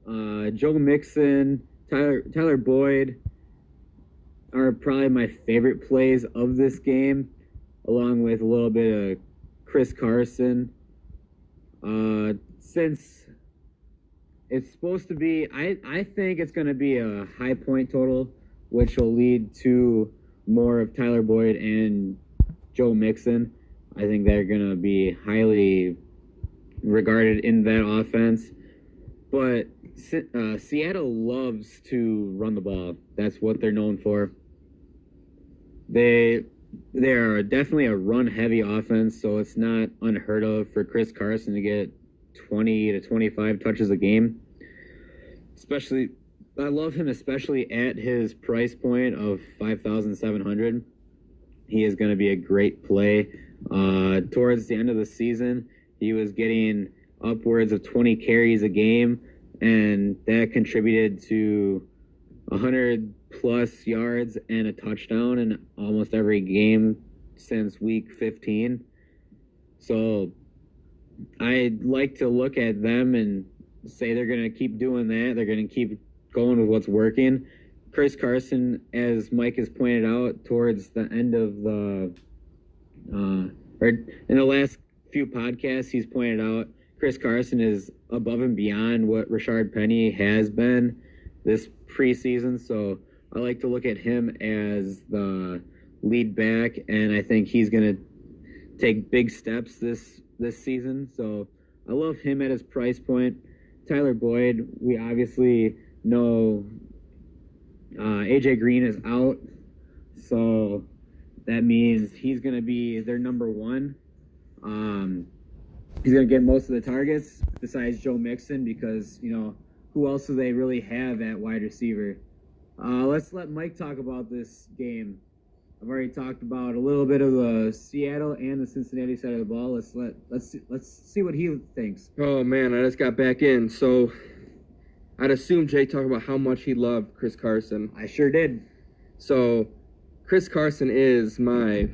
Joe Mixon, Tyler Boyd are probably my favorite plays of this game, along with a little bit of Chris Carson. Since it's supposed to be, I think it's going to be a high point total, which will lead to more of Tyler Boyd and Joe Mixon. I think they're going to be highly regarded in that offense. But Seattle loves to run the ball. That's what they're known for. They are definitely a run-heavy offense, so it's not unheard of for Chris Carson to get 20 to 25 touches a game. Especially, I love him especially at his price point of $5,700. He is going to be a great play. Towards the end of the season, he was getting upwards of 20 carries a game, and that contributed to 100-plus yards and a touchdown in almost every game since Week 15. So I'd like to look at them and say they're going to keep doing that. They're going to keep going with what's working. Chris Carson, as Mike has pointed out towards the end of or in the last few podcasts, he's pointed out Chris Carson is above and beyond what Rashard Penny has been this preseason. So I like to look at him as the lead back, and I think he's going to take big steps this season. So I love him at his price point. Tyler Boyd, we obviously know AJ Green is out, so that means he's going to be their number one. He's going to get most of the targets besides Joe Mixon because, who else do they really have at wide receiver? Let's let Mike talk about this game. I've already talked about a little bit of the Seattle and the Cincinnati side of the ball. Let's see what he thinks. Oh man, I just got back in, so I'd assume Jay talked about how much he loved Chris Carson. I sure did. So Chris Carson is my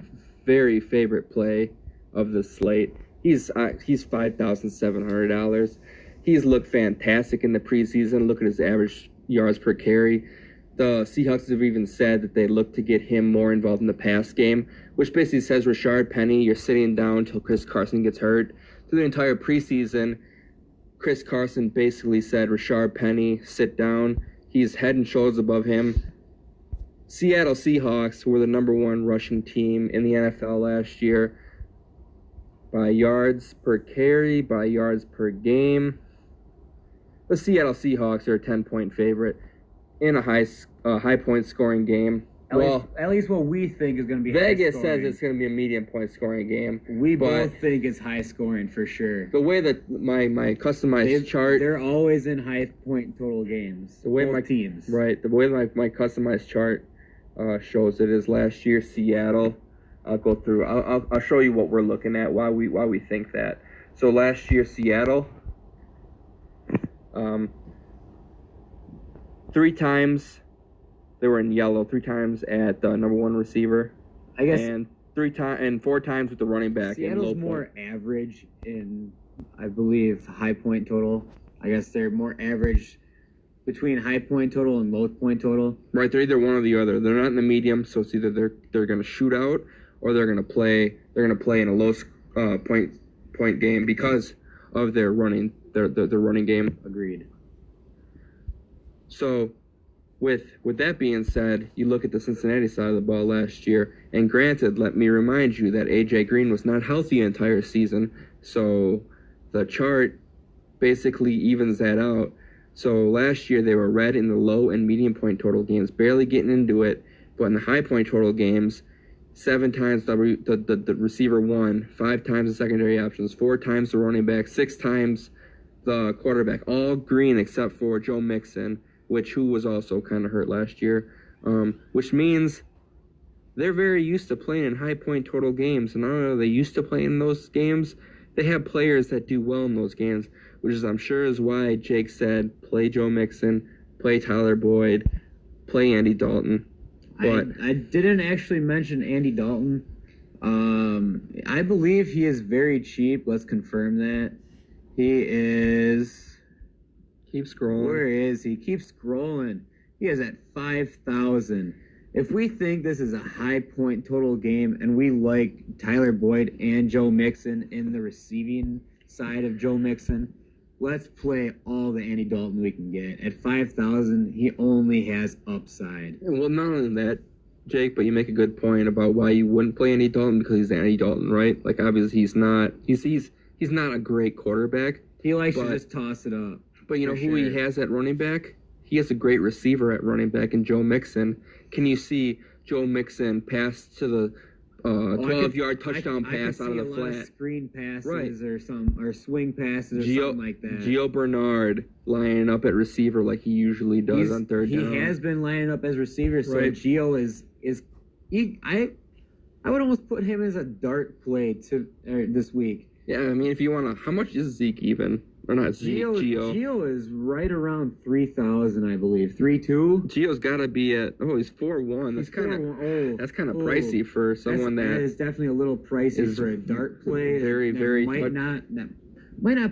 very favorite play of the slate. He's $5,700. He's looked fantastic in the preseason. Look at his average yards per carry. The Seahawks have even said that they look to get him more involved in the pass game, which basically says, Rashard Penny, you're sitting down until Chris Carson gets hurt. Through the entire preseason, Chris Carson basically said, Rashard Penny, sit down. He's head and shoulders above him. Seattle Seahawks were the number one rushing team in the NFL last year by yards per carry, by yards per game. The Seattle Seahawks are a 10-point favorite in a high point scoring game. At least what we think is going to be Vegas says it's going to be a medium point scoring game. We both think it's high scoring for sure. The way that my customized chart... They're always in high point total games. The way both teams. Right. The way my customized chart shows it is last year Seattle. I'll go through. I'll show you what we're looking at, why we think that. So last year Seattle... 3 times they were in yellow, 3 times at the number one receiver, I guess, and 4 times with the running back. Seattle's more average in, I believe, high point total. I guess they're more average between high point total and low point total. Right, they're either one or the other. They're not in the medium, so it's either they're going to shoot out or they're going to play in a low point game because of their running game. Agreed. So, with that being said, you look at the Cincinnati side of the ball last year, and granted, let me remind you that A.J. Green was not healthy the entire season, so the chart basically evens that out. So last year they were red in the low and medium point total games, barely getting into it, but in the high point total games, 7 times the receiver won, 5 times the secondary options, 4 times the running back, 6 times the quarterback, all green except for Joe Mixon, who was also kind of hurt last year, which means they're very used to playing in high point total games. And I don't know, they used to play in those games. They have players that do well in those games, which is, I'm sure, is why Jake said, play Joe Mixon, play Tyler Boyd, play Andy Dalton. But I didn't actually mention Andy Dalton. I believe he is very cheap. Let's confirm that. He is... Keep scrolling. Where is he? Keep scrolling. He is at 5,000. If we think this is a high point total game and we like Tyler Boyd and Joe Mixon in the receiving side of Joe Mixon, let's play all the Andy Dalton we can get. At 5,000, he only has upside. Well, not only that, Jake, but you make a good point about why you wouldn't play Andy Dalton because he's Andy Dalton, right? Like, obviously he's not a great quarterback. He likes to just toss it up. But you know who he has at running back? He has a great receiver at running back in Joe Mixon. Can you see Joe Mixon pass to the 12-yard touchdown pass out of the flat? Of screen passes, right, or swing passes or something like that. Gio Bernard lining up at receiver like he usually does on third down. He has been lining up as receiver, so right. Gio is I would almost put him as a dart play this week. Yeah, I mean, if you want to, how much is Zeke even? Or not Zeke, Gio. Gio is right around 3,000, I believe. 3.2. Gio's got to be at. Oh, he's 4.1. That's kind of pricey for someone that is definitely a little pricey for a dart play. Very might not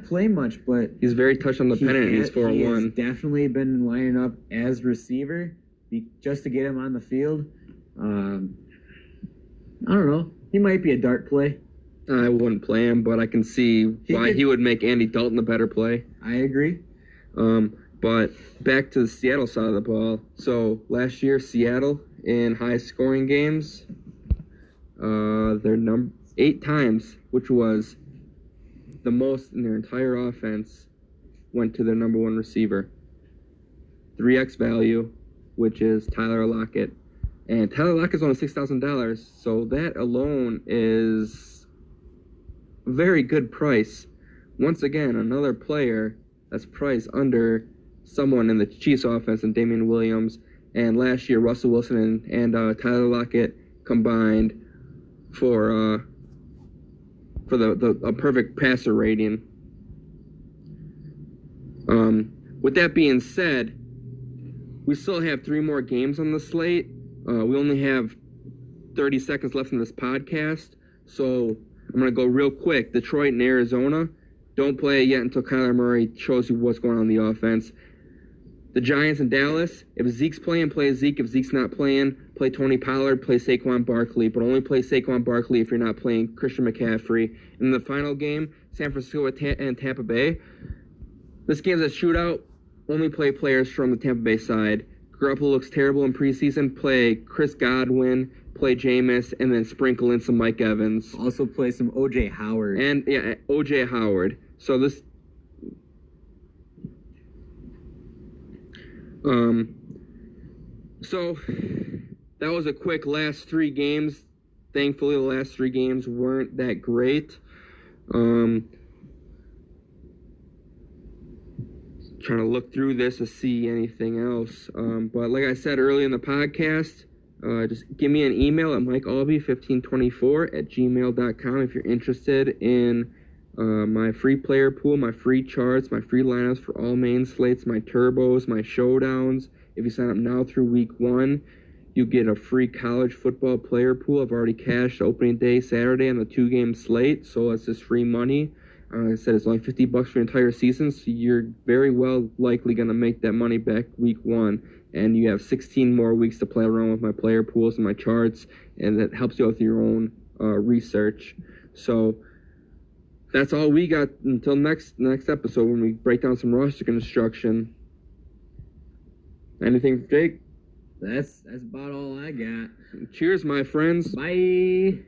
play much, but he's very touched on the pennant. And he's 4.1. He has definitely been lining up as receiver just to get him on the field. I don't know. He might be a dart play. I wouldn't play him, but I can see why he would make Andy Dalton a better play. I agree. But back to the Seattle side of the ball. So last year, Seattle in high-scoring games, their 8 times, which was the most in their entire offense, went to their number one receiver. 3x value, which is Tyler Lockett. And Tyler Lockett is only $6,000, so that alone is a very good price. Once again, another player that's priced under someone in the Chiefs offense and Damian Williams. And last year, Russell Wilson and Tyler Lockett combined for a perfect passer rating. With that being said, we still have 3 more games on the slate. We only have 30 seconds left in this podcast, so I'm going to go real quick. Detroit and Arizona. Don't play it yet until Kyler Murray shows you what's going on in the offense. The Giants and Dallas. If Zeke's playing, play Zeke. If Zeke's not playing, play Tony Pollard, play Saquon Barkley. But only play Saquon Barkley if you're not playing Christian McCaffrey. In the final game, San Francisco and Tampa Bay. This game's a shootout. Only play players from the Tampa Bay side. Garoppolo looks terrible in preseason. Play Chris Godwin, play Jameis, and then sprinkle in some Mike Evans. Also play some O.J. Howard. And, yeah, O.J. Howard. So this... So that was a quick last 3 games. Thankfully, the last 3 games weren't that great. Trying to look through this to see anything else. But like I said earlier in the podcast, just give me an email at mikealby1524@gmail.com if you're interested in my free player pool, my free charts, my free lineups for all main slates, my turbos, my showdowns. If you sign up now through week 1, you get a free college football player pool. I've already cashed opening day Saturday on the 2-game slate, so that's just free money. Like I said, it's only $50 for the entire season, so you're very well likely going to make that money back week 1. And you have 16 more weeks to play around with my player pools and my charts, and that helps you with your own research. So that's all we got until next episode when we break down some roster construction. Anything, Jake? That's about all I got. Cheers, my friends. Bye.